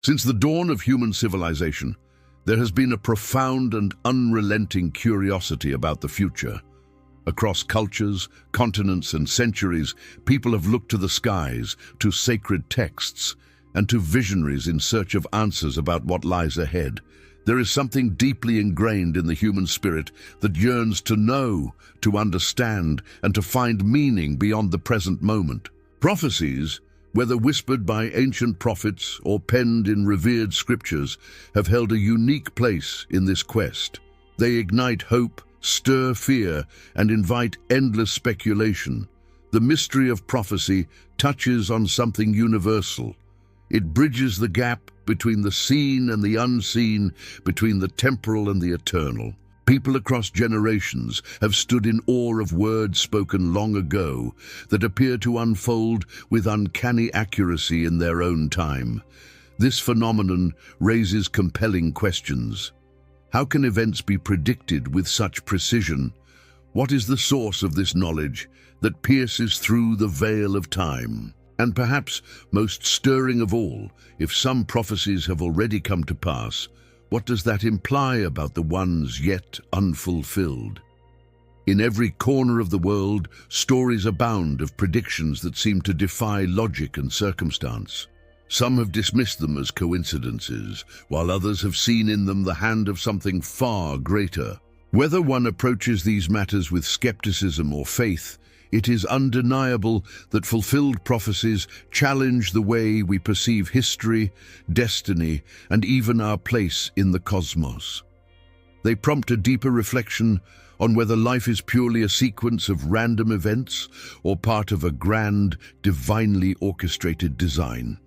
Since the dawn of human civilization, there has been a profound and unrelenting curiosity about the future. Across cultures, continents, and centuries, people have looked to the skies, to sacred texts, and to visionaries in search of answers about what lies ahead. There is something deeply ingrained in the human spirit that yearns to know, to understand, and to find meaning beyond the present moment. Prophecies, whether whispered by ancient prophets or penned in revered scriptures, have held a unique place in this quest. They ignite hope, stir fear, and invite endless speculation. The mystery of prophecy touches on something universal. It bridges the gap between the seen and the unseen, between the temporal and the eternal. People across generations have stood in awe of words spoken long ago that appear to unfold with uncanny accuracy in their own time. This phenomenon raises compelling questions. How can events be predicted with such precision? What is the source of this knowledge that pierces through the veil of time? And perhaps most stirring of all, if some prophecies have already come to pass, what does that imply about the ones yet unfulfilled? In every corner of the world, stories abound of predictions that seem to defy logic and circumstance. Some have dismissed them as coincidences, while others have seen in them the hand of something far greater. Whether one approaches these matters with skepticism or faith, it is undeniable that fulfilled prophecies challenge the way we perceive history, destiny, and even our place in the cosmos. They prompt a deeper reflection on whether life is purely a sequence of random events or part of a grand, divinely orchestrated design.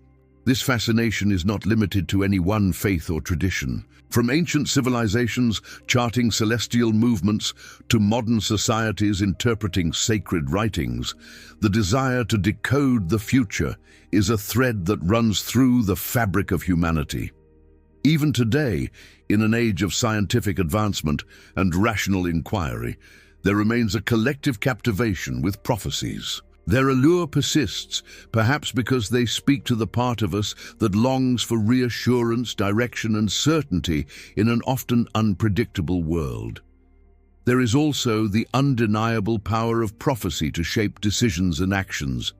This fascination is not limited to any one faith or tradition. From ancient civilizations charting celestial movements to modern societies interpreting sacred writings, the desire to decode the future is a thread that runs through the fabric of humanity. Even today, in an age of scientific advancement and rational inquiry, there remains a collective captivation with prophecies. Their allure persists, perhaps because they speak to the part of us that longs for reassurance, direction, and certainty in an often unpredictable world. There is also the undeniable power of prophecy to shape decisions and actions.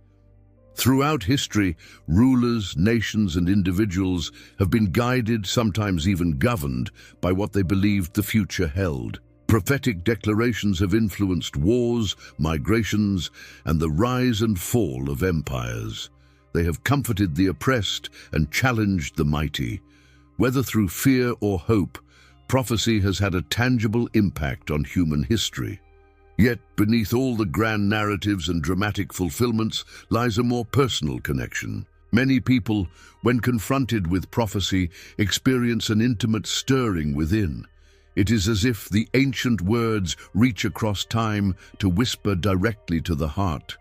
Throughout history, rulers, nations, and individuals have been guided, sometimes even governed, by what they believed the future held. Prophetic declarations have influenced wars, migrations, and the rise and fall of empires. They have comforted the oppressed and challenged the mighty. Whether through fear or hope, prophecy has had a tangible impact on human history. Yet, beneath all the grand narratives and dramatic fulfillments lies a more personal connection. Many people, when confronted with prophecy, experience an intimate stirring within. It is as if the ancient words reach across time to whisper directly to the heart.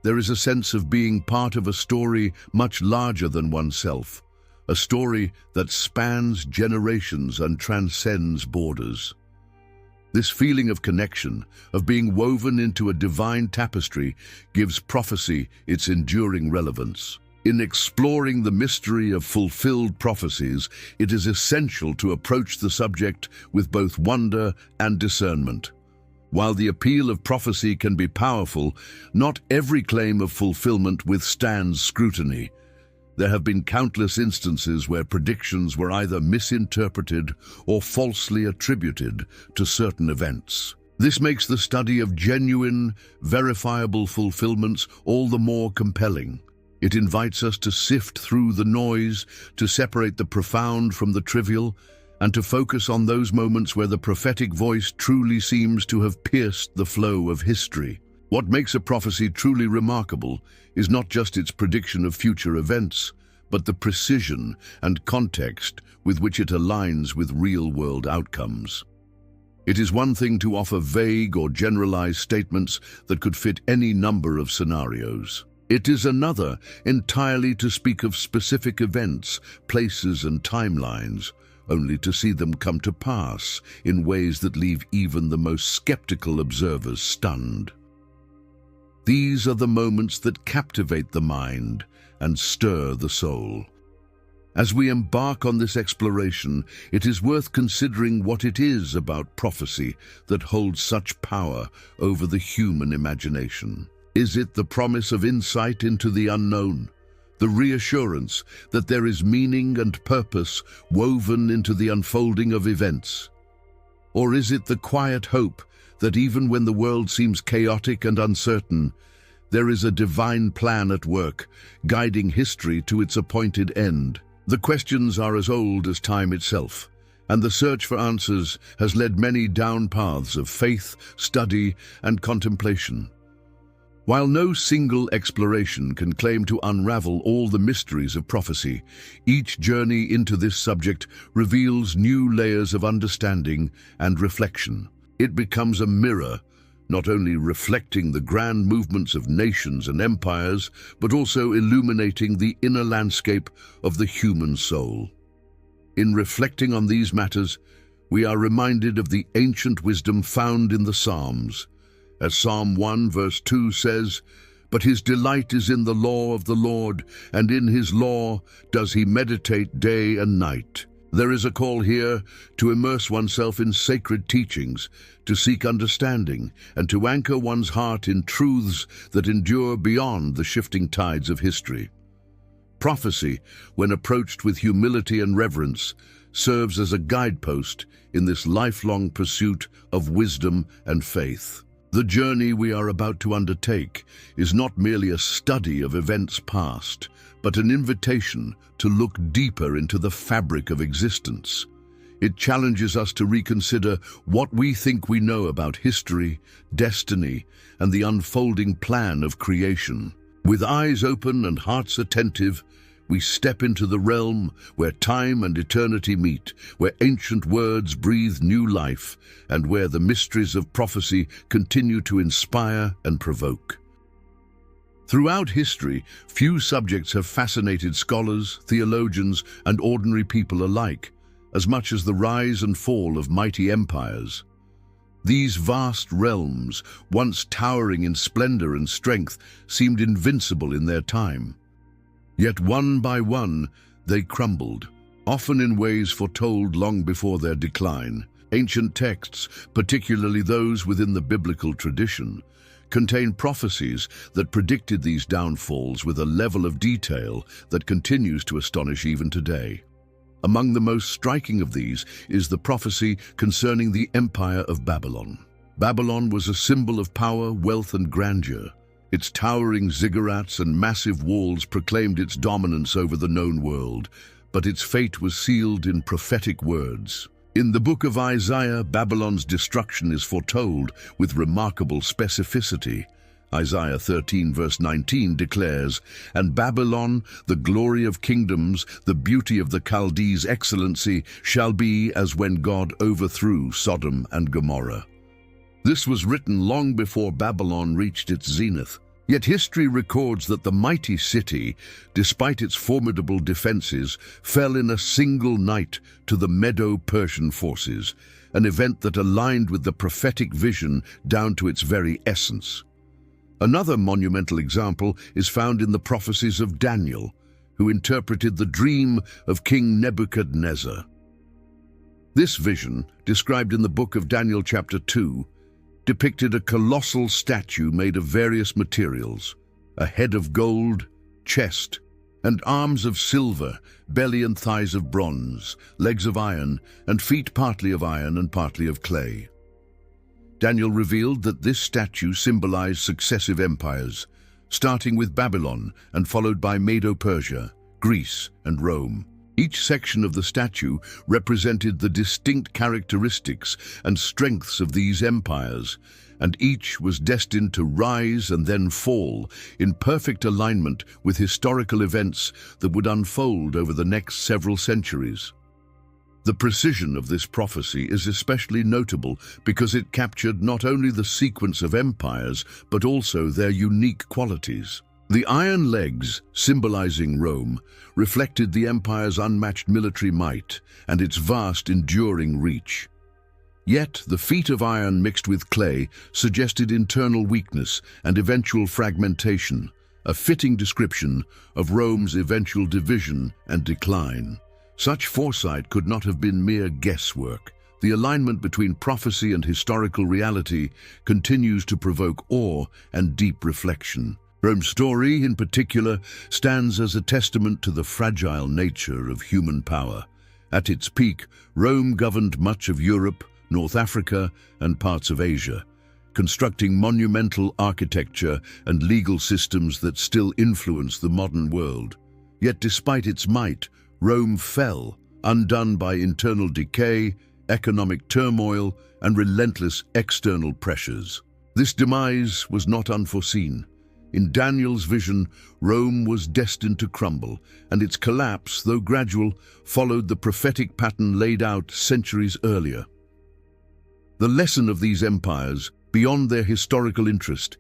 There is a sense of being part of a story much larger than oneself, a story that spans generations and transcends borders. This feeling of connection, of being woven into a divine tapestry, gives prophecy its enduring relevance. In exploring the mystery of fulfilled prophecies, it is essential to approach the subject with both wonder and discernment. While the appeal of prophecy can be powerful, not every claim of fulfillment withstands scrutiny. There have been countless instances where predictions were either misinterpreted or falsely attributed to certain events. This makes the study of genuine, verifiable fulfillments all the more compelling. It invites us to sift through the noise, to separate the profound from the trivial, and to focus on those moments where the prophetic voice truly seems to have pierced the flow of history. What makes a prophecy truly remarkable is not just its prediction of future events, but the precision and context with which it aligns with real-world outcomes. It is one thing to offer vague or generalized statements that could fit any number of scenarios. It is another entirely to speak of specific events, places, and timelines, only to see them come to pass in ways that leave even the most skeptical observers stunned. These are the moments that captivate the mind and stir the soul. As we embark on this exploration, it is worth considering what it is about prophecy that holds such power over the human imagination. Is it the promise of insight into the unknown, the reassurance that there is meaning and purpose woven into the unfolding of events? Or is it the quiet hope that even when the world seems chaotic and uncertain, there is a divine plan at work, guiding history to its appointed end? The questions are as old as time itself, and the search for answers has led many down paths of faith, study, and contemplation. While no single exploration can claim to unravel all the mysteries of prophecy, each journey into this subject reveals new layers of understanding and reflection. It becomes a mirror, not only reflecting the grand movements of nations and empires, but also illuminating the inner landscape of the human soul. In reflecting on these matters, we are reminded of the ancient wisdom found in the Psalms. As Psalm 1 verse 2 says, "But his delight is in the law of the Lord, and in his law does he meditate day and night." There is a call here to immerse oneself in sacred teachings, to seek understanding, and to anchor one's heart in truths that endure beyond the shifting tides of history. Prophecy, when approached with humility and reverence, serves as a guidepost in this lifelong pursuit of wisdom and faith. The journey we are about to undertake is not merely a study of events past, but an invitation to look deeper into the fabric of existence. It challenges us to reconsider what we think we know about history, destiny, and the unfolding plan of creation. With eyes open and hearts attentive, we step into the realm where time and eternity meet, where ancient words breathe new life, and where the mysteries of prophecy continue to inspire and provoke. Throughout history, few subjects have fascinated scholars, theologians, and ordinary people alike, as much as the rise and fall of mighty empires. These vast realms, once towering in splendor and strength, seemed invincible in their time. Yet one by one, they crumbled, often in ways foretold long before their decline. Ancient texts, particularly those within the biblical tradition, contain prophecies that predicted these downfalls with a level of detail that continues to astonish even today. Among the most striking of these is the prophecy concerning the Empire of Babylon. Babylon was a symbol of power, wealth, and grandeur. Its towering ziggurats and massive walls proclaimed its dominance over the known world, but its fate was sealed in prophetic words. In the book of Isaiah, Babylon's destruction is foretold with remarkable specificity. Isaiah 13 verse 19 declares, "And Babylon, the glory of kingdoms, the beauty of the Chaldees' excellency, shall be as when God overthrew Sodom and Gomorrah." This was written long before Babylon reached its zenith. Yet history records that the mighty city, despite its formidable defenses, fell in a single night to the Medo-Persian forces, an event that aligned with the prophetic vision down to its very essence. Another monumental example is found in the prophecies of Daniel, who interpreted the dream of King Nebuchadnezzar. This vision, described in the book of Daniel chapter 2, depicted a colossal statue made of various materials, a head of gold, chest, and arms of silver, belly and thighs of bronze, legs of iron, and feet partly of iron and partly of clay. Daniel revealed that this statue symbolized successive empires, starting with Babylon and followed by Medo-Persia, Greece, and Rome. Each section of the statue represented the distinct characteristics and strengths of these empires, and each was destined to rise and then fall in perfect alignment with historical events that would unfold over the next several centuries. The precision of this prophecy is especially notable because it captured not only the sequence of empires, but also their unique qualities. The iron legs, symbolizing Rome, reflected the empire's unmatched military might and its vast, enduring reach. Yet the feet of iron mixed with clay suggested internal weakness and eventual fragmentation, a fitting description of Rome's eventual division and decline. Such foresight could not have been mere guesswork. The alignment between prophecy and historical reality continues to provoke awe and deep reflection. Rome's story, in particular, stands as a testament to the fragile nature of human power. At its peak, Rome governed much of Europe, North Africa, and parts of Asia, constructing monumental architecture and legal systems that still influence the modern world. Yet despite its might, Rome fell, undone by internal decay, economic turmoil, and relentless external pressures. This demise was not unforeseen. In Daniel's vision, Rome was destined to crumble, and its collapse, though gradual, followed the prophetic pattern laid out centuries earlier. The lesson of these empires, beyond their historical interest,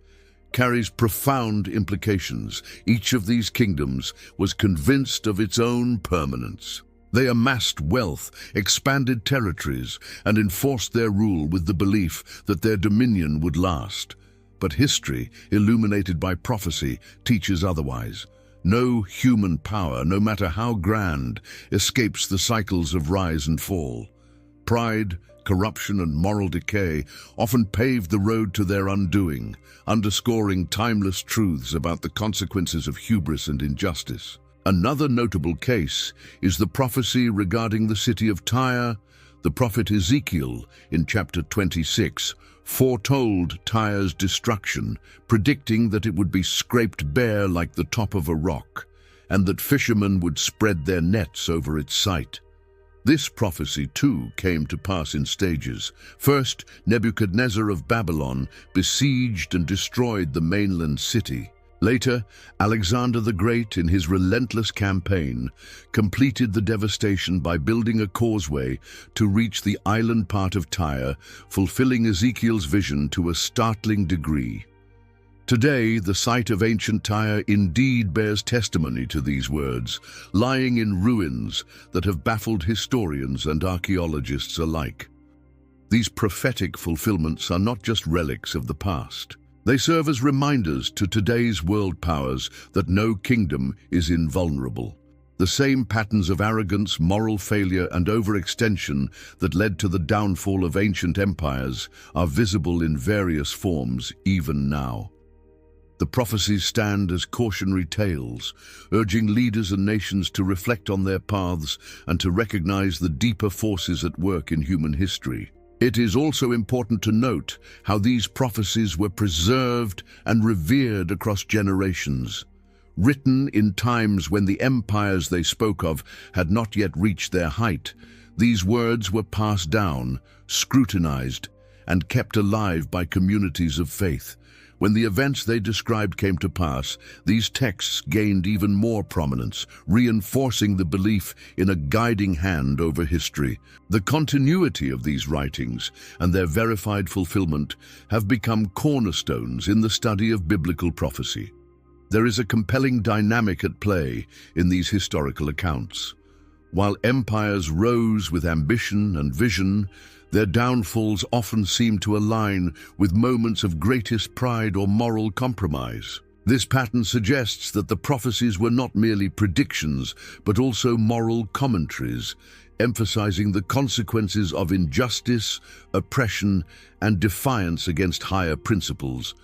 carries profound implications. Each of these kingdoms was convinced of its own permanence. They amassed wealth, expanded territories, and enforced their rule with the belief that their dominion would last. But history, illuminated by prophecy, teaches otherwise. No human power, no matter how grand, escapes the cycles of rise and fall. Pride, corruption, and moral decay often paved the road to their undoing, underscoring timeless truths about the consequences of hubris and injustice. Another notable case is the prophecy regarding the city of Tyre. The prophet Ezekiel, in chapter 26, foretold Tyre's destruction, predicting that it would be scraped bare like the top of a rock, and that fishermen would spread their nets over its site. This prophecy, too, came to pass in stages. First, Nebuchadnezzar of Babylon besieged and destroyed the mainland city. Later, Alexander the Great, in his relentless campaign, completed the devastation by building a causeway to reach the island part of Tyre, fulfilling Ezekiel's vision to a startling degree. Today, the site of ancient Tyre indeed bears testimony to these words, lying in ruins that have baffled historians and archaeologists alike. These prophetic fulfillments are not just relics of the past. They serve as reminders to today's world powers that no kingdom is invulnerable. The same patterns of arrogance, moral failure, and overextension that led to the downfall of ancient empires are visible in various forms even now. The prophecies stand as cautionary tales, urging leaders and nations to reflect on their paths and to recognize the deeper forces at work in human history. It is also important to note how these prophecies were preserved and revered across generations. Written in times when the empires they spoke of had not yet reached their height, these words were passed down, scrutinized, and kept alive by communities of faith. When the events they described came to pass, these texts gained even more prominence, reinforcing the belief in a guiding hand over history. The continuity of these writings and their verified fulfillment have become cornerstones in the study of biblical prophecy. There is a compelling dynamic at play in these historical accounts. While empires rose with ambition and vision, their downfalls often seem to align with moments of greatest pride or moral compromise. This pattern suggests that the prophecies were not merely predictions, but also moral commentaries, emphasizing the consequences of injustice, oppression, and defiance against higher principles.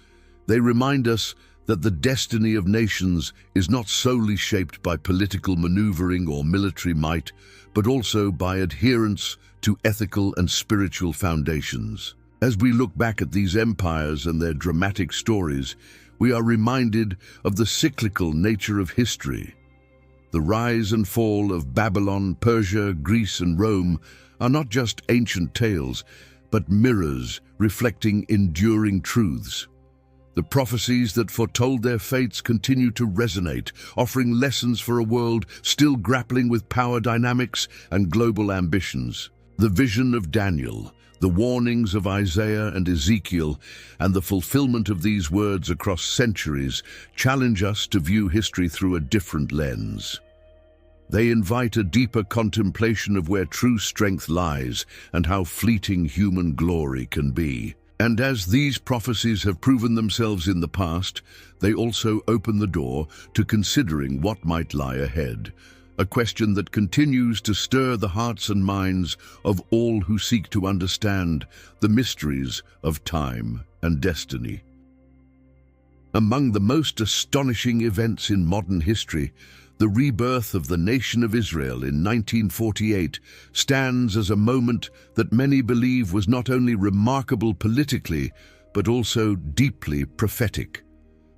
They remind us that the destiny of nations is not solely shaped by political maneuvering or military might, but also by adherence to ethical and spiritual foundations. As we look back at these empires and their dramatic stories, we are reminded of the cyclical nature of history. The rise and fall of Babylon, Persia, Greece, and Rome are not just ancient tales, but mirrors reflecting enduring truths. The prophecies that foretold their fates continue to resonate, offering lessons for a world still grappling with power dynamics and global ambitions. The vision of Daniel, the warnings of Isaiah and Ezekiel, and the fulfillment of these words across centuries challenge us to view history through a different lens. They invite a deeper contemplation of where true strength lies and how fleeting human glory can be. And as these prophecies have proven themselves in the past, they also open the door to considering what might lie ahead, a question that continues to stir the hearts and minds of all who seek to understand the mysteries of time and destiny. Among the most astonishing events in modern history, the rebirth of the nation of Israel in 1948 stands as a moment that many believe was not only remarkable politically, but also deeply prophetic.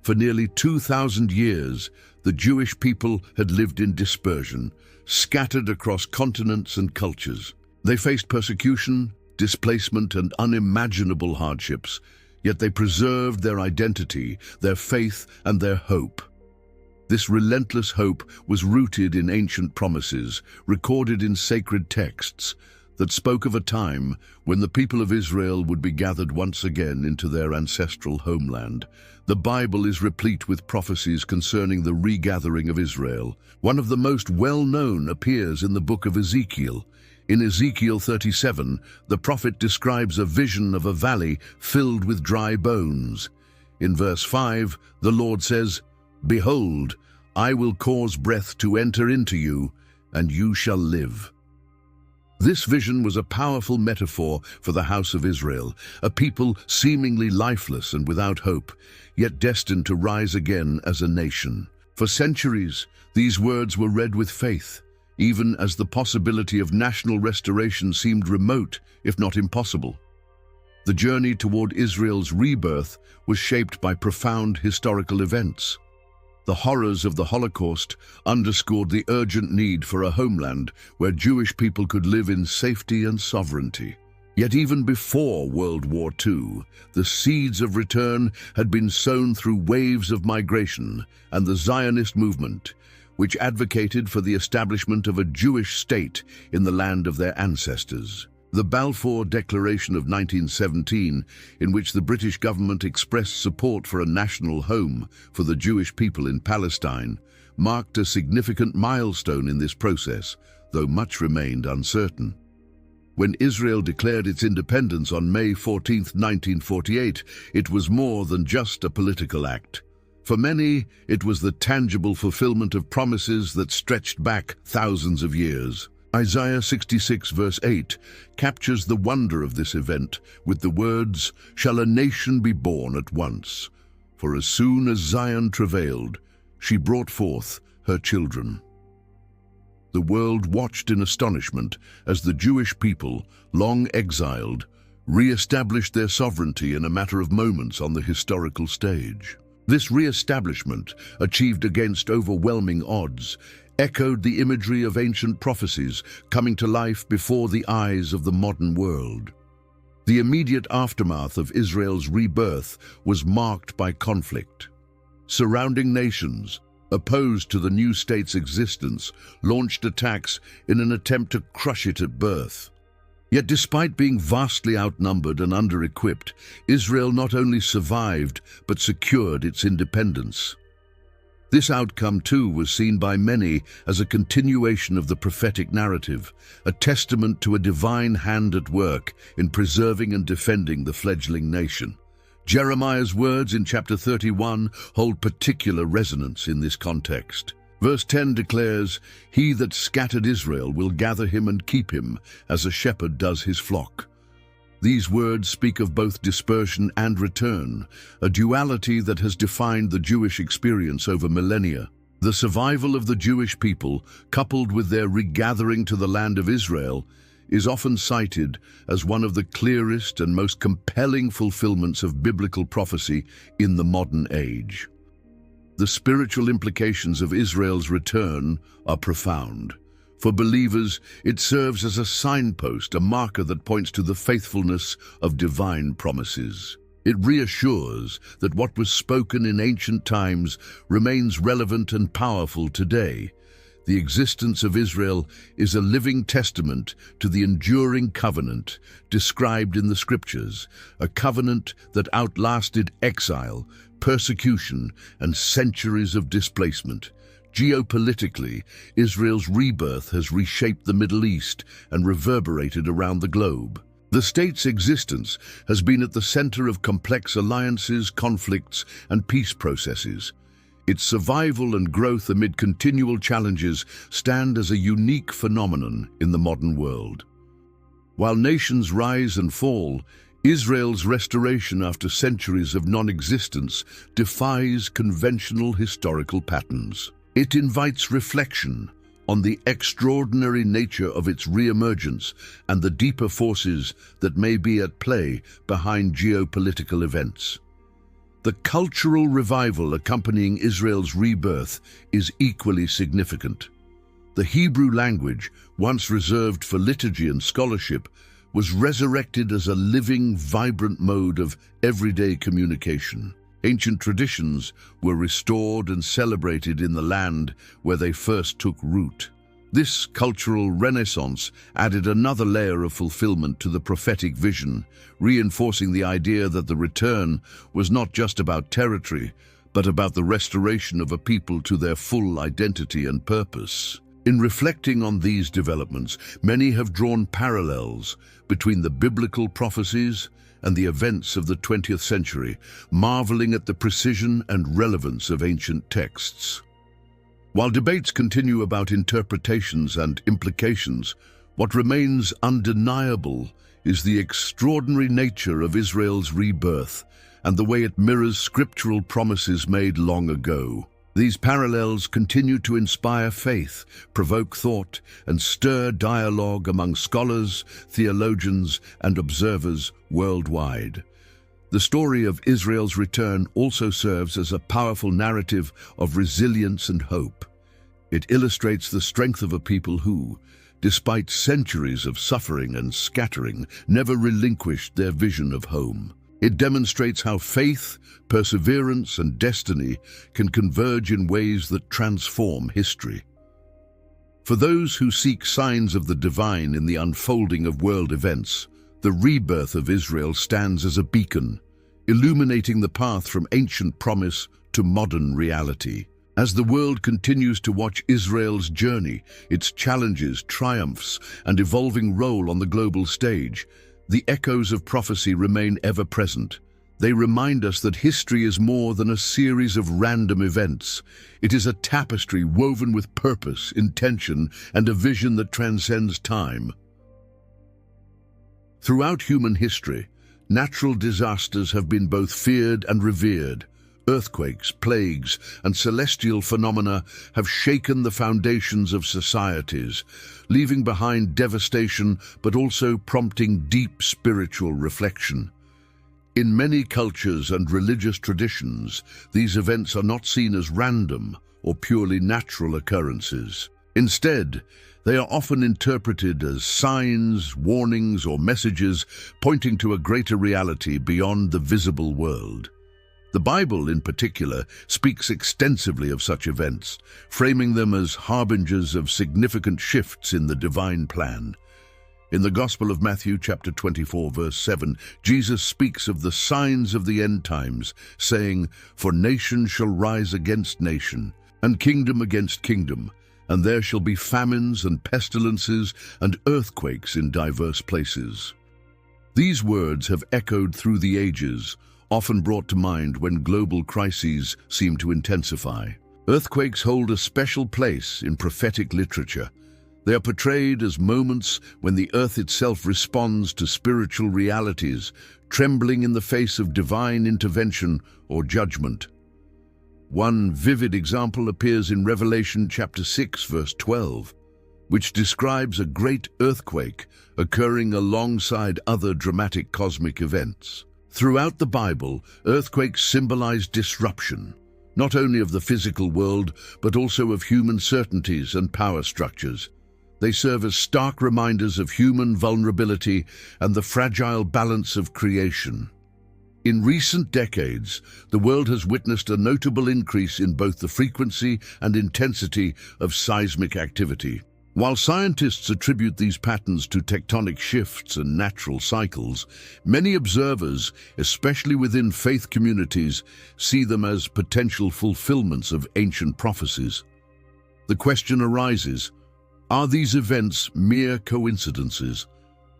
For nearly 2,000 years, the Jewish people had lived in dispersion, scattered across continents and cultures. They faced persecution, displacement, and unimaginable hardships, yet they preserved their identity, their faith, and their hope. This relentless hope was rooted in ancient promises, recorded in sacred texts, that spoke of a time when the people of Israel would be gathered once again into their ancestral homeland. The Bible is replete with prophecies concerning the regathering of Israel. One of the most well-known appears in the book of Ezekiel. In Ezekiel 37, the prophet describes a vision of a valley filled with dry bones. In verse 5, the Lord says, "Behold, I will cause breath to enter into you, and you shall live." This vision was a powerful metaphor for the house of Israel, a people seemingly lifeless and without hope, yet destined to rise again as a nation. For centuries, these words were read with faith, even as the possibility of national restoration seemed remote, if not impossible. The journey toward Israel's rebirth was shaped by profound historical events. The horrors of the Holocaust underscored the urgent need for a homeland where Jewish people could live in safety and sovereignty. Yet even before World War II, the seeds of return had been sown through waves of migration and the Zionist movement, which advocated for the establishment of a Jewish state in the land of their ancestors. The Balfour Declaration of 1917, in which the British government expressed support for a national home for the Jewish people in Palestine, marked a significant milestone in this process, though much remained uncertain. When Israel declared its independence on May 14, 1948, it was more than just a political act. For many, it was the tangible fulfillment of promises that stretched back thousands of years. Isaiah 66 verse 8 captures the wonder of this event with the words, "Shall a nation be born at once? For as soon as Zion travailed, she brought forth her children." The world watched in astonishment as the Jewish people, long exiled, re-established their sovereignty in a matter of moments on the historical stage. This re-establishment, achieved against overwhelming odds, echoed the imagery of ancient prophecies coming to life before the eyes of the modern world. The immediate aftermath of Israel's rebirth was marked by conflict. Surrounding nations, opposed to the new state's existence, launched attacks in an attempt to crush it at birth. Yet despite being vastly outnumbered and under-equipped, Israel not only survived but secured its independence. This outcome, too, was seen by many as a continuation of the prophetic narrative, a testament to a divine hand at work in preserving and defending the fledgling nation. Jeremiah's words in chapter 31 hold particular resonance in this context. Verse 10 declares, "He that scattered Israel will gather him and keep him, as a shepherd does his flock." These words speak of both dispersion and return, a duality that has defined the Jewish experience over millennia. The survival of the Jewish people, coupled with their regathering to the land of Israel, is often cited as one of the clearest and most compelling fulfillments of biblical prophecy in the modern age. The spiritual implications of Israel's return are profound. For believers, it serves as a signpost, a marker that points to the faithfulness of divine promises. It reassures that what was spoken in ancient times remains relevant and powerful today. The existence of Israel is a living testament to the enduring covenant described in the Scriptures, a covenant that outlasted exile, persecution, and centuries of displacement. Geopolitically, Israel's rebirth has reshaped the Middle East and reverberated around the globe. The state's existence has been at the center of complex alliances, conflicts, and peace processes. Its survival and growth amid continual challenges stand as a unique phenomenon in the modern world. While nations rise and fall, Israel's restoration after centuries of non-existence defies conventional historical patterns. It invites reflection on the extraordinary nature of its re-emergence and the deeper forces that may be at play behind geopolitical events. The cultural revival accompanying Israel's rebirth is equally significant. The Hebrew language, once reserved for liturgy and scholarship, was resurrected as a living, vibrant mode of everyday communication. Ancient traditions were restored and celebrated in the land where they first took root. This cultural renaissance added another layer of fulfillment to the prophetic vision, reinforcing the idea that the return was not just about territory, but about the restoration of a people to their full identity and purpose. In reflecting on these developments, many have drawn parallels between the biblical prophecies and the events of the 20th century, marveling at the precision and relevance of ancient texts. While debates continue about interpretations and implications, what remains undeniable is the extraordinary nature of Israel's rebirth and the way it mirrors scriptural promises made long ago. These parallels continue to inspire faith, provoke thought, and stir dialogue among scholars, theologians, and observers worldwide. The story of Israel's return also serves as a powerful narrative of resilience and hope. It illustrates the strength of a people who, despite centuries of suffering and scattering, never relinquished their vision of home. It demonstrates how faith, perseverance, and destiny can converge in ways that transform history. For those who seek signs of the divine in the unfolding of world events, the rebirth of Israel stands as a beacon, illuminating the path from ancient promise to modern reality. As the world continues to watch Israel's journey, its challenges, triumphs, and evolving role on the global stage, the echoes of prophecy remain ever present. They remind us that history is more than a series of random events. It is a tapestry woven with purpose, intention, and a vision that transcends time. Throughout human history, natural disasters have been both feared and revered. Earthquakes, plagues, and celestial phenomena have shaken the foundations of societies, leaving behind devastation but also prompting deep spiritual reflection. In many cultures and religious traditions, these events are not seen as random or purely natural occurrences. Instead, they are often interpreted as signs, warnings, or messages pointing to a greater reality beyond the visible world. The Bible, in particular, speaks extensively of such events, framing them as harbingers of significant shifts in the divine plan. In the Gospel of Matthew, chapter 24, verse 7, Jesus speaks of the signs of the end times, saying, "For nation shall rise against nation, and kingdom against kingdom, and there shall be famines and pestilences and earthquakes in diverse places." These words have echoed through the ages, often brought to mind when global crises seem to intensify. Earthquakes hold a special place in prophetic literature. They are portrayed as moments when the earth itself responds to spiritual realities, trembling in the face of divine intervention or judgment. One vivid example appears in Revelation chapter 6, verse 12, which describes a great earthquake occurring alongside other dramatic cosmic events. Throughout the Bible, earthquakes symbolize disruption, not only of the physical world, but also of human certainties and power structures. They serve as stark reminders of human vulnerability and the fragile balance of creation. In recent decades, the world has witnessed a notable increase in both the frequency and intensity of seismic activity. While scientists attribute these patterns to tectonic shifts and natural cycles, many observers, especially within faith communities, see them as potential fulfillments of ancient prophecies. The question arises, are these events mere coincidences,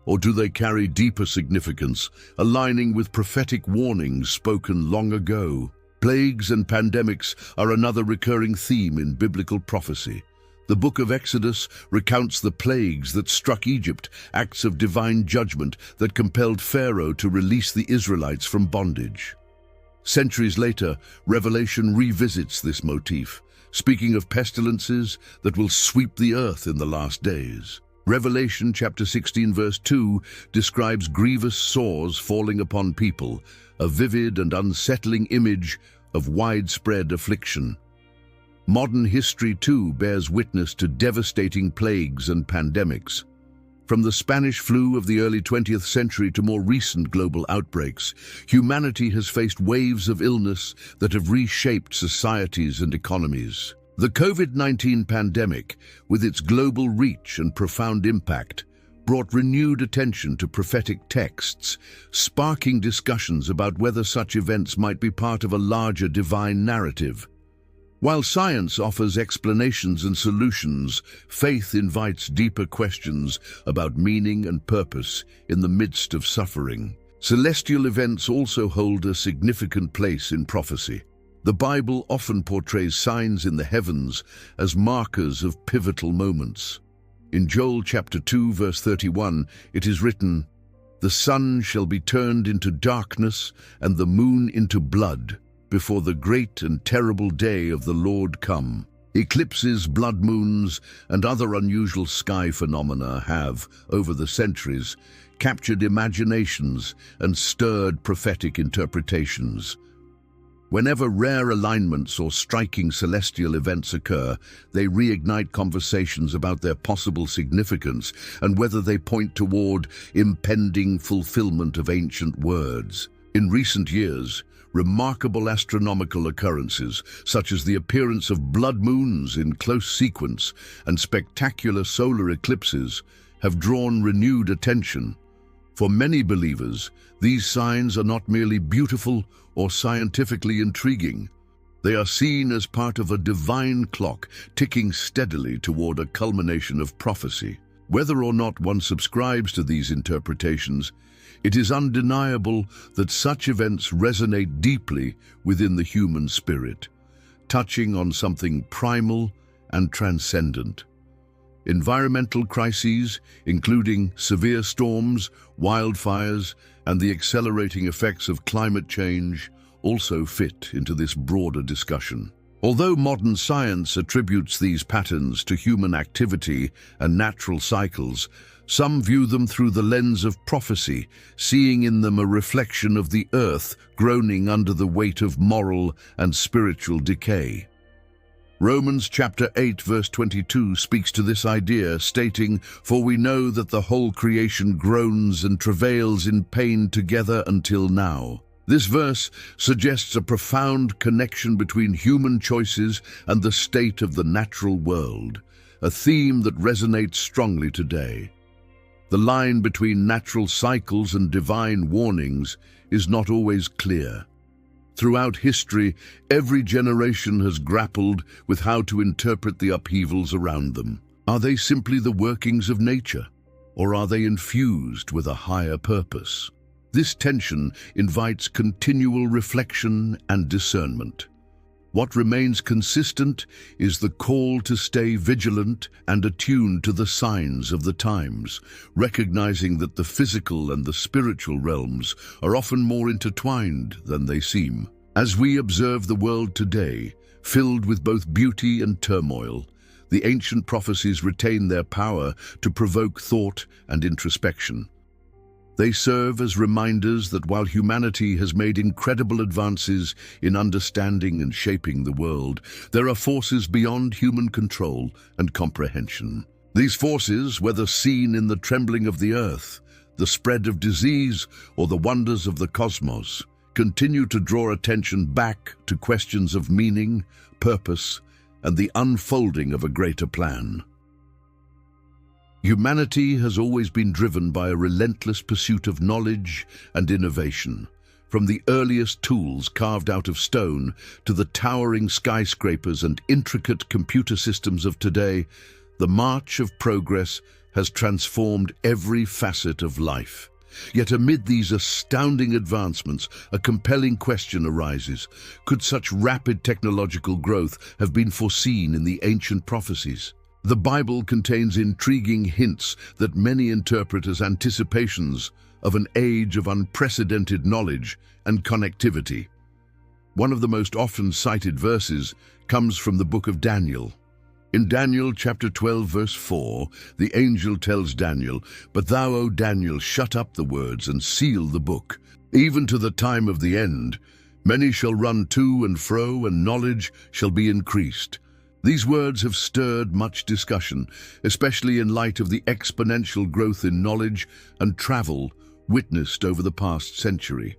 Or do they carry deeper significance, aligning with prophetic warnings spoken long ago? Plagues and pandemics are another recurring theme in biblical prophecy. The book of Exodus recounts the plagues that struck Egypt, acts of divine judgment that compelled Pharaoh to release the Israelites from bondage. Centuries later, Revelation revisits this motif, speaking of pestilences that will sweep the earth in the last days. Revelation chapter 16 verse 2 describes grievous sores falling upon people, a vivid and unsettling image of widespread affliction. Modern history, too, bears witness to devastating plagues and pandemics. From the Spanish flu of the early 20th century to more recent global outbreaks, humanity has faced waves of illness that have reshaped societies and economies. The COVID-19 pandemic, with its global reach and profound impact, brought renewed attention to prophetic texts, sparking discussions about whether such events might be part of a larger divine narrative. While science offers explanations and solutions, faith invites deeper questions about meaning and purpose in the midst of suffering. Celestial events also hold a significant place in prophecy. The Bible often portrays signs in the heavens as markers of pivotal moments. In Joel chapter 2 verse 31, it is written, "The sun shall be turned into darkness and the moon into blood, before the great and terrible day of the Lord come." Eclipses, blood moons, and other unusual sky phenomena have, over the centuries, captured imaginations and stirred prophetic interpretations. Whenever rare alignments or striking celestial events occur, they reignite conversations about their possible significance and whether they point toward impending fulfillment of ancient words. In recent years, remarkable astronomical occurrences, such as the appearance of blood moons in close sequence and spectacular solar eclipses, have drawn renewed attention. For many believers, these signs are not merely beautiful or scientifically intriguing. They are seen as part of a divine clock ticking steadily toward a culmination of prophecy. Whether or not one subscribes to these interpretations, it is undeniable that such events resonate deeply within the human spirit, touching on something primal and transcendent. Environmental crises, including severe storms, wildfires, and the accelerating effects of climate change, also fit into this broader discussion. Although modern science attributes these patterns to human activity and natural cycles, some view them through the lens of prophecy, seeing in them a reflection of the earth groaning under the weight of moral and spiritual decay. Romans chapter 8 verse 22 speaks to this idea, stating, "For we know that the whole creation groans and travails in pain together until now." This verse suggests a profound connection between human choices and the state of the natural world, a theme that resonates strongly today. The line between natural cycles and divine warnings is not always clear. Throughout history, every generation has grappled with how to interpret the upheavals around them. Are they simply the workings of nature, or are they infused with a higher purpose? This tension invites continual reflection and discernment. What remains consistent is the call to stay vigilant and attuned to the signs of the times, recognizing that the physical and the spiritual realms are often more intertwined than they seem. As we observe the world today, filled with both beauty and turmoil, the ancient prophecies retain their power to provoke thought and introspection. They serve as reminders that while humanity has made incredible advances in understanding and shaping the world, there are forces beyond human control and comprehension. These forces, whether seen in the trembling of the earth, the spread of disease, or the wonders of the cosmos, continue to draw attention back to questions of meaning, purpose, and the unfolding of a greater plan. Humanity has always been driven by a relentless pursuit of knowledge and innovation. From the earliest tools carved out of stone to the towering skyscrapers and intricate computer systems of today, the march of progress has transformed every facet of life. Yet amid these astounding advancements, a compelling question arises. Could such rapid technological growth have been foreseen in the ancient prophecies? The Bible contains intriguing hints that many interpret as anticipations of an age of unprecedented knowledge and connectivity. One of the most often cited verses comes from the book of Daniel. In Daniel chapter 12 verse 4, the angel tells Daniel, "But thou, O Daniel, shut up the words and seal the book. Even to the time of the end, many shall run to and fro, and knowledge shall be increased." These words have stirred much discussion, especially in light of the exponential growth in knowledge and travel witnessed over the past century.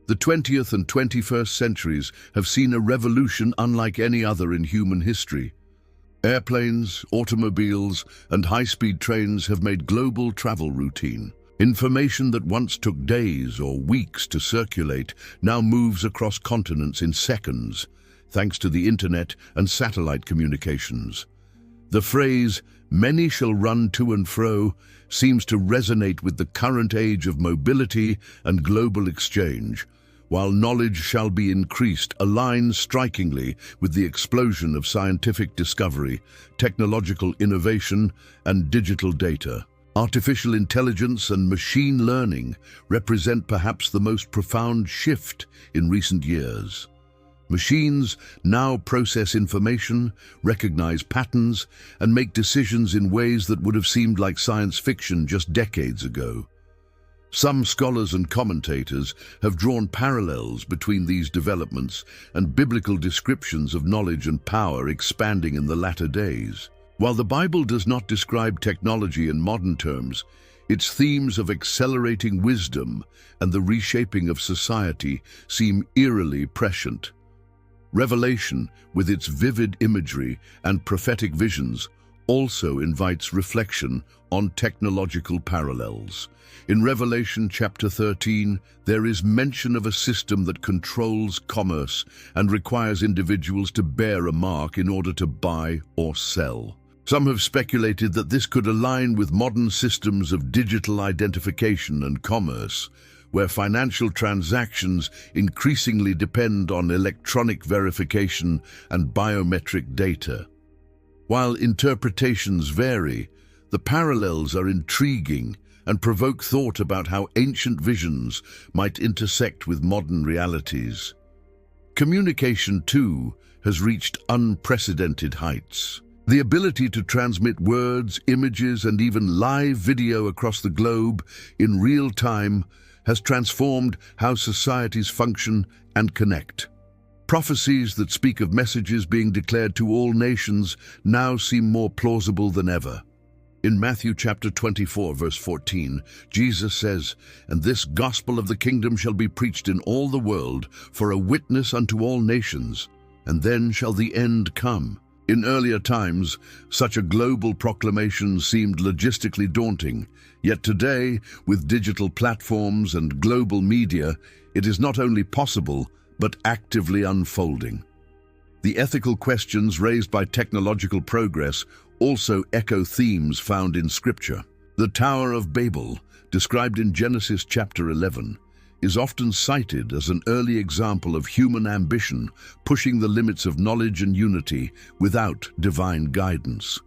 The 20th and 21st centuries have seen a revolution unlike any other in human history. Airplanes, automobiles, and high-speed trains have made global travel routine. Information that once took days or weeks to circulate now moves across continents in seconds, thanks to the internet and satellite communications. The phrase, "many shall run to and fro," seems to resonate with the current age of mobility and global exchange, while knowledge shall be increased, aligns strikingly with the explosion of scientific discovery, technological innovation, and digital data. Artificial intelligence and machine learning represent perhaps the most profound shift in recent years. Machines now process information, recognize patterns, and make decisions in ways that would have seemed like science fiction just decades ago. Some scholars and commentators have drawn parallels between these developments and biblical descriptions of knowledge and power expanding in the latter days. While the Bible does not describe technology in modern terms, its themes of accelerating wisdom and the reshaping of society seem eerily prescient. Revelation, with its vivid imagery and prophetic visions, also invites reflection on technological parallels. In Revelation chapter 13, there is mention of a system that controls commerce and requires individuals to bear a mark in order to buy or sell. Some have speculated that this could align with modern systems of digital identification and commerce, where financial transactions increasingly depend on electronic verification and biometric data. While interpretations vary, the parallels are intriguing and provoke thought about how ancient visions might intersect with modern realities. Communication, too, has reached unprecedented heights. The ability to transmit words, images, and even live video across the globe in real time has transformed how societies function and connect. Prophecies that speak of messages being declared to all nations now seem more plausible than ever. In Matthew chapter 24, verse 14, Jesus says, "And this gospel of the kingdom shall be preached in all the world for a witness unto all nations, and then shall the end come." In earlier times, such a global proclamation seemed logistically daunting, yet today, with digital platforms and global media, it is not only possible, but actively unfolding. The ethical questions raised by technological progress also echo themes found in Scripture. The Tower of Babel, described in Genesis chapter 11, is often cited as an early example of human ambition pushing the limits of knowledge and unity without divine guidance.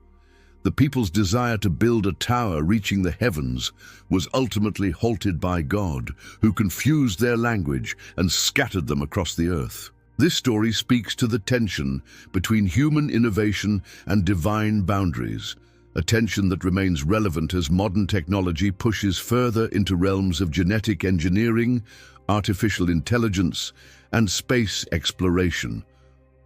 The people's desire to build a tower reaching the heavens was ultimately halted by God, who confused their language and scattered them across the earth. This story speaks to the tension between human innovation and divine boundaries, a tension that remains relevant as modern technology pushes further into realms of genetic engineering, artificial intelligence, and space exploration.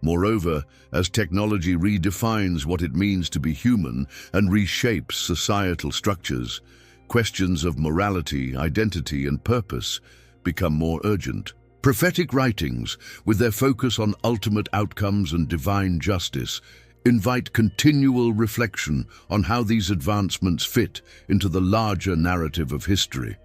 Moreover, as technology redefines what it means to be human and reshapes societal structures, questions of morality, identity, and purpose become more urgent. Prophetic writings, with their focus on ultimate outcomes and divine justice, invite continual reflection on how these advancements fit into the larger narrative of history.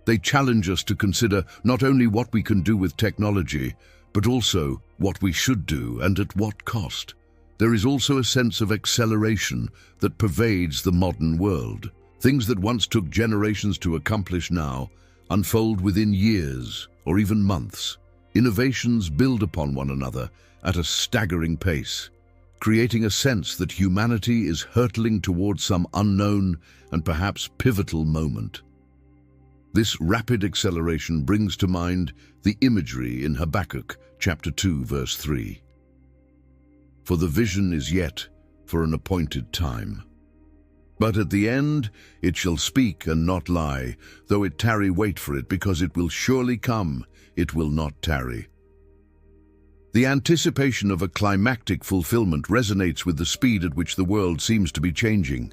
They challenge us to consider not only what we can do with technology, but also what we should do and at what cost. There is also a sense of acceleration that pervades the modern world. Things that once took generations to accomplish now unfold within years or even months. Innovations build upon one another at a staggering pace, creating a sense that humanity is hurtling towards some unknown and perhaps pivotal moment. This rapid acceleration brings to mind the imagery in Habakkuk chapter 2, verse 3. For the vision is yet for an appointed time. But at the end it shall speak and not lie, though it tarry, wait for it, because it will surely come, it will not tarry. The anticipation of a climactic fulfillment resonates with the speed at which the world seems to be changing.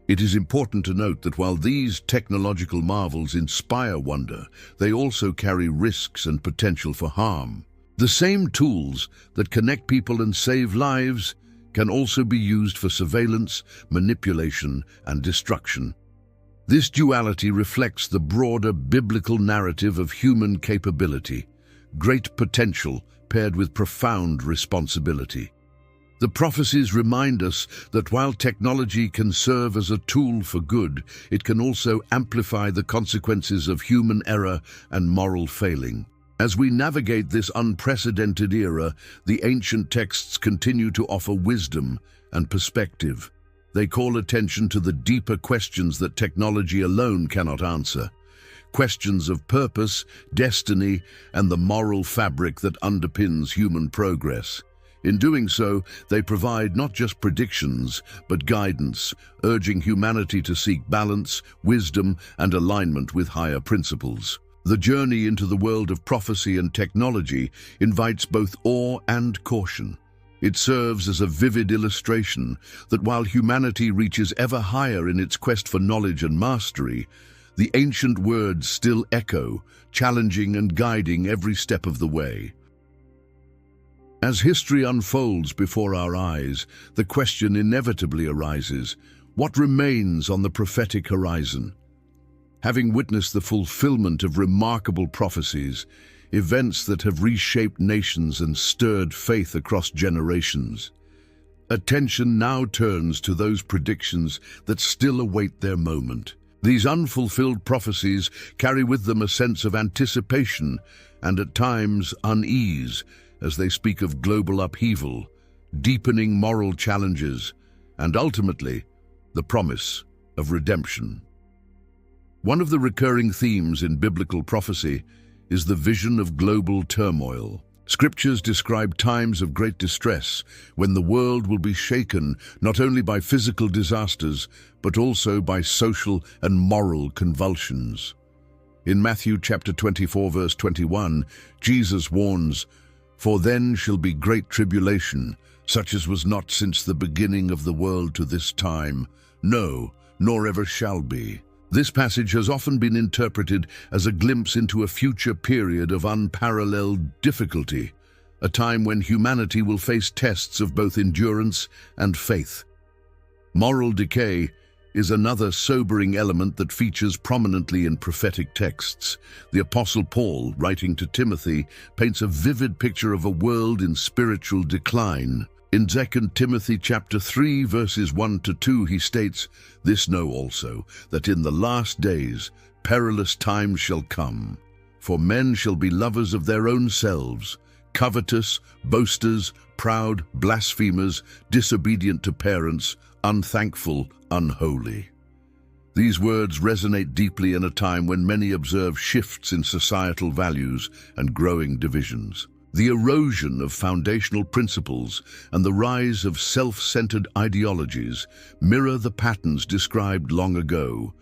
It is important to note that while these technological marvels inspire wonder, they also carry risks and potential for harm. The same tools that connect people and save lives can also be used for surveillance, manipulation, and destruction. This duality reflects the broader biblical narrative of human capability, great potential paired with profound responsibility. The prophecies remind us that while technology can serve as a tool for good, it can also amplify the consequences of human error and moral failing. As we navigate this unprecedented era, the ancient texts continue to offer wisdom and perspective. They call attention to the deeper questions that technology alone cannot answer. Questions of purpose, destiny, and the moral fabric that underpins human progress. In doing so, they provide not just predictions, but guidance, urging humanity to seek balance, wisdom, and alignment with higher principles. The journey into the world of prophecy and technology invites both awe and caution. It serves as a vivid illustration that while humanity reaches ever higher in its quest for knowledge and mastery, the ancient words still echo, challenging and guiding every step of the way. As history unfolds before our eyes, the question inevitably arises: what remains on the prophetic horizon? Having witnessed the fulfillment of remarkable prophecies, events that have reshaped nations and stirred faith across generations, attention now turns to those predictions that still await their moment. These unfulfilled prophecies carry with them a sense of anticipation and at times unease, as they speak of global upheaval, deepening moral challenges, and ultimately, the promise of redemption. One of the recurring themes in biblical prophecy is the vision of global turmoil. Scriptures describe times of great distress when the world will be shaken not only by physical disasters, but also by social and moral convulsions. In Matthew chapter 24, verse 21, Jesus warns, "For then shall be great tribulation, such as was not since the beginning of the world to this time, no, nor ever shall be." This passage has often been interpreted as a glimpse into a future period of unparalleled difficulty, a time when humanity will face tests of both endurance and faith. Moral decay is another sobering element that features prominently in prophetic texts. The Apostle Paul, writing to Timothy, paints a vivid picture of a world in spiritual decline. In 2 Timothy chapter 3, verses 1 to 2, he states, "This know also, that in the last days perilous times shall come. For men shall be lovers of their own selves, covetous, boasters, proud, blasphemers, disobedient to parents, unthankful, unholy." These words resonate deeply in a time when many observe shifts in societal values and growing divisions. The erosion of foundational principles and the rise of self-centered ideologies mirror the patterns described long ago,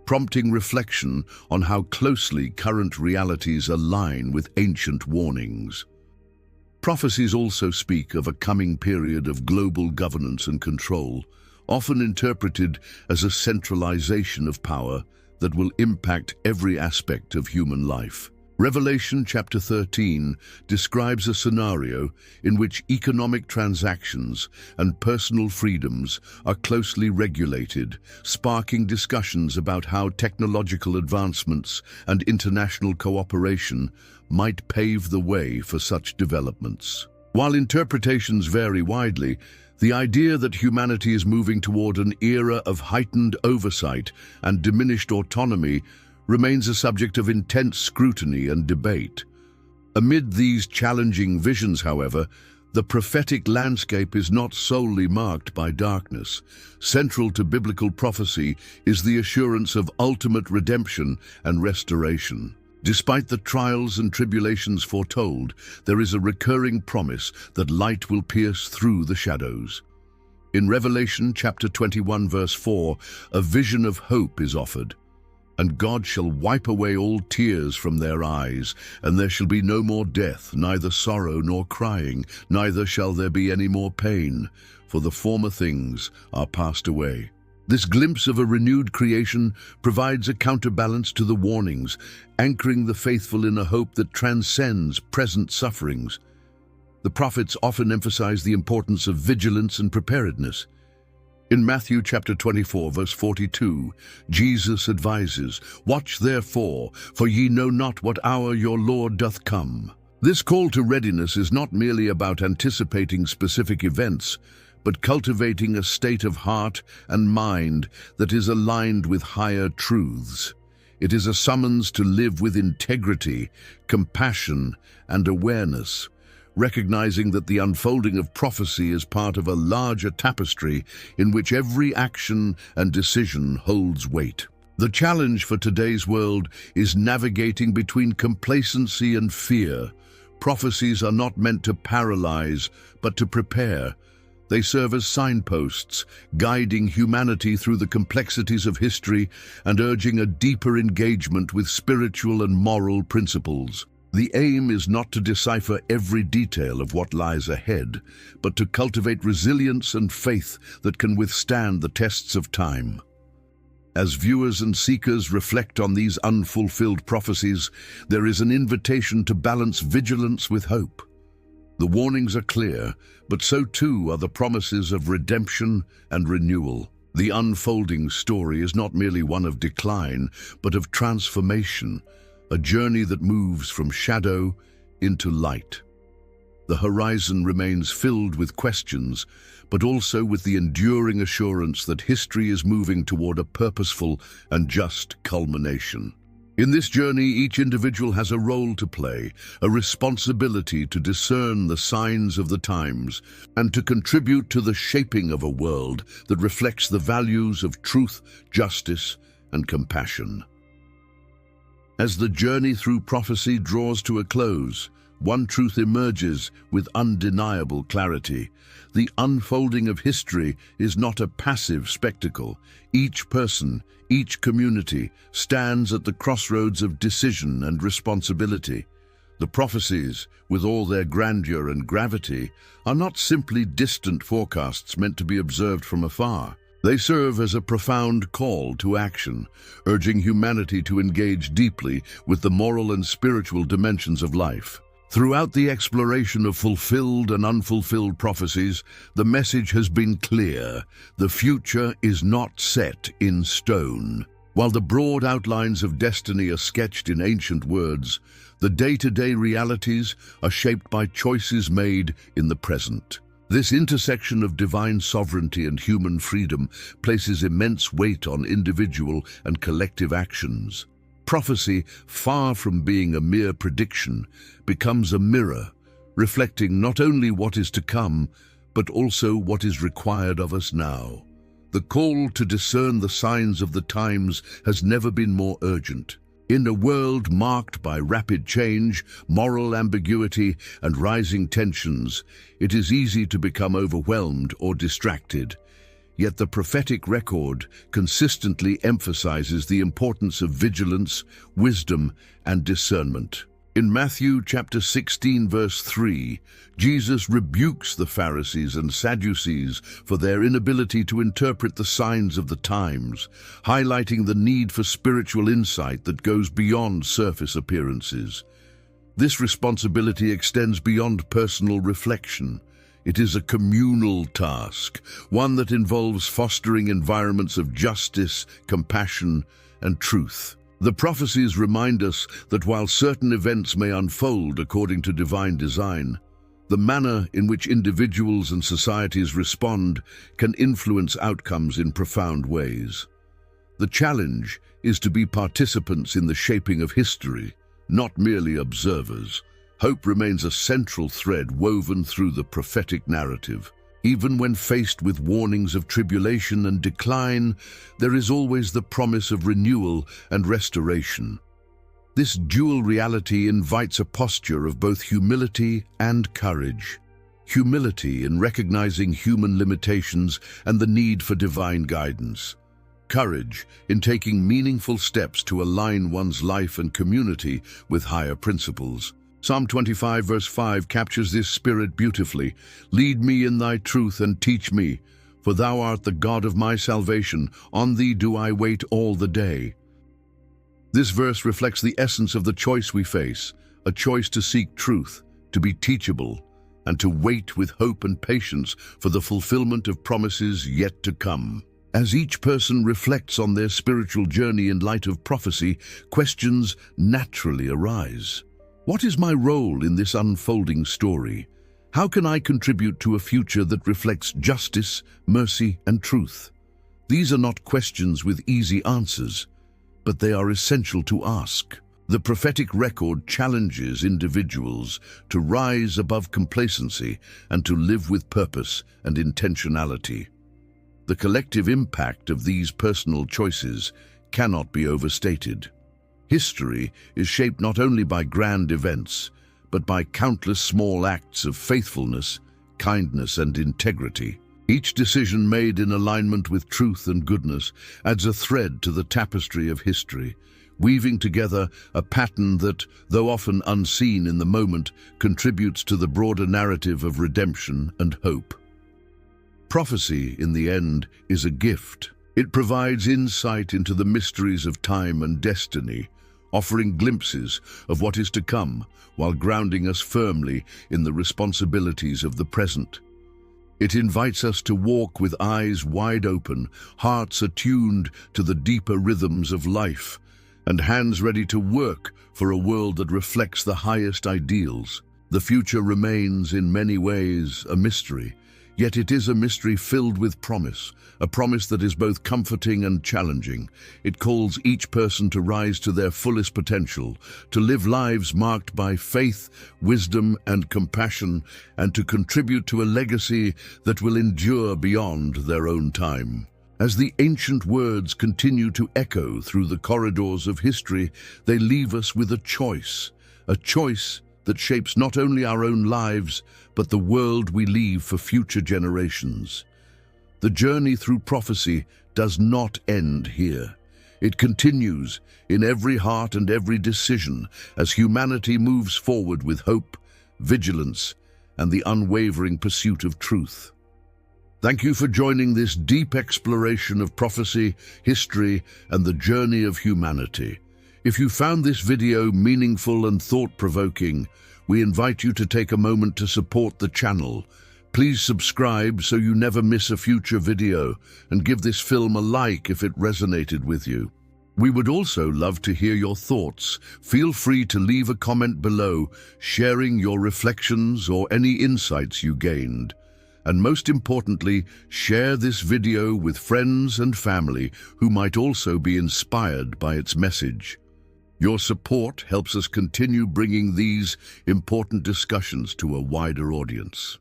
prompting reflection on how closely current realities align with ancient warnings. Prophecies also speak of a coming period of global governance and control, often interpreted as a centralization of power that will impact every aspect of human life. Revelation chapter 13 describes a scenario in which economic transactions and personal freedoms are closely regulated, sparking discussions about how technological advancements and international cooperation might pave the way for such developments. While interpretations vary widely, the idea that humanity is moving toward an era of heightened oversight and diminished autonomy remains a subject of intense scrutiny and debate. Amid these challenging visions, however, the prophetic landscape is not solely marked by darkness. Central to biblical prophecy is the assurance of ultimate redemption and restoration. Despite the trials and tribulations foretold, there is a recurring promise that light will pierce through the shadows. In Revelation chapter 21 verse 4, a vision of hope is offered. And God shall wipe away all tears from their eyes, and there shall be no more death, neither sorrow nor crying, neither shall there be any more pain, for the former things are passed away. This glimpse of a renewed creation provides a counterbalance to the warnings, anchoring the faithful in a hope that transcends present sufferings. The prophets often emphasize the importance of vigilance and preparedness. In Matthew chapter 24, verse 42, Jesus advises, "Watch therefore, for ye know not what hour your Lord doth come." This call to readiness is not merely about anticipating specific events, but cultivating a state of heart and mind that is aligned with higher truths. It is a summons to live with integrity, compassion, and awareness, recognizing that the unfolding of prophecy is part of a larger tapestry in which every action and decision holds weight. The challenge for today's world is navigating between complacency and fear. Prophecies are not meant to paralyze, but to prepare. They serve as signposts, guiding humanity through the complexities of history and urging a deeper engagement with spiritual and moral principles. The aim is not to decipher every detail of what lies ahead, but to cultivate resilience and faith that can withstand the tests of time. As viewers and seekers reflect on these unfulfilled prophecies, there is an invitation to balance vigilance with hope. The warnings are clear, but so too are the promises of redemption and renewal. The unfolding story is not merely one of decline, but of transformation, a journey that moves from shadow into light. The horizon remains filled with questions, but also with the enduring assurance that history is moving toward a purposeful and just culmination. In this journey, each individual has a role to play, a responsibility to discern the signs of the times, and to contribute to the shaping of a world that reflects the values of truth, justice, and compassion. As the journey through prophecy draws to a close, one truth emerges with undeniable clarity. The unfolding of history is not a passive spectacle. Each person, each community, stands at the crossroads of decision and responsibility. The prophecies, with all their grandeur and gravity, are not simply distant forecasts meant to be observed from afar. They serve as a profound call to action, urging humanity to engage deeply with the moral and spiritual dimensions of life. Throughout the exploration of fulfilled and unfulfilled prophecies, the message has been clear: the future is not set in stone. While the broad outlines of destiny are sketched in ancient words, the day-to-day realities are shaped by choices made in the present. This intersection of divine sovereignty and human freedom places immense weight on individual and collective actions. Prophecy, far from being a mere prediction, becomes a mirror, reflecting not only what is to come, but also what is required of us now. The call to discern the signs of the times has never been more urgent. In a world marked by rapid change, moral ambiguity, and rising tensions, it is easy to become overwhelmed or distracted. Yet the prophetic record consistently emphasizes the importance of vigilance, wisdom, and discernment. In Matthew chapter 16, verse 3, Jesus rebukes the Pharisees and Sadducees for their inability to interpret the signs of the times, highlighting the need for spiritual insight that goes beyond surface appearances. This responsibility extends beyond personal reflection. It is a communal task, one that involves fostering environments of justice, compassion, and truth. The prophecies remind us that while certain events may unfold according to divine design, The manner in which individuals and societies respond can influence outcomes in profound ways. The challenge is to be participants in the shaping of history, not merely observers. Hope remains a central thread woven through the prophetic narrative. Even when faced with warnings of tribulation and decline, there is always the promise of renewal and restoration. This dual reality invites a posture of both humility and courage. Humility in recognizing human limitations and the need for divine guidance. Courage in taking meaningful steps to align one's life and community with higher principles. Psalm 25 verse 5 captures this spirit beautifully. Lead me in thy truth and teach me, for thou art the God of my salvation. On thee do I wait all the day. This verse reflects the essence of the choice we face, a choice to seek truth, to be teachable, and to wait with hope and patience for the fulfillment of promises yet to come. As each person reflects on their spiritual journey in light of prophecy, questions naturally arise. What is my role in this unfolding story? How can I contribute to a future that reflects justice, mercy, and truth? These are not questions with easy answers, but they are essential to ask. The prophetic record challenges individuals to rise above complacency and to live with purpose and intentionality. The collective impact of these personal choices cannot be overstated. History is shaped not only by grand events, but by countless small acts of faithfulness, kindness, and integrity. Each decision made in alignment with truth and goodness adds a thread to the tapestry of history, weaving together a pattern that, though often unseen in the moment, contributes to the broader narrative of redemption and hope. Prophecy, in the end, is a gift. It provides insight into the mysteries of time and destiny, offering glimpses of what is to come while grounding us firmly in the responsibilities of the present. It invites us to walk with eyes wide open, hearts attuned to the deeper rhythms of life, and hands ready to work for a world that reflects the highest ideals. The future remains, in many ways, a mystery, yet it is a mystery filled with promise, a promise that is both comforting and challenging. It calls each person to rise to their fullest potential, to live lives marked by faith, wisdom, and compassion, and to contribute to a legacy that will endure beyond their own time. As the ancient words continue to echo through the corridors of history, they leave us with a choice that shapes not only our own lives, but the world we leave for future generations. The journey through prophecy does not end here. It continues in every heart and every decision as humanity moves forward with hope, vigilance, and the unwavering pursuit of truth. Thank you for joining this deep exploration of prophecy, history, and the journey of humanity. If you found this video meaningful and thought-provoking, we invite you to take a moment to support the channel. Please subscribe so you never miss a future video, and give this film a like if it resonated with you. We would also love to hear your thoughts. Feel free to leave a comment below, sharing your reflections or any insights you gained. And most importantly, share this video with friends and family who might also be inspired by its message. Your support helps us continue bringing these important discussions to a wider audience.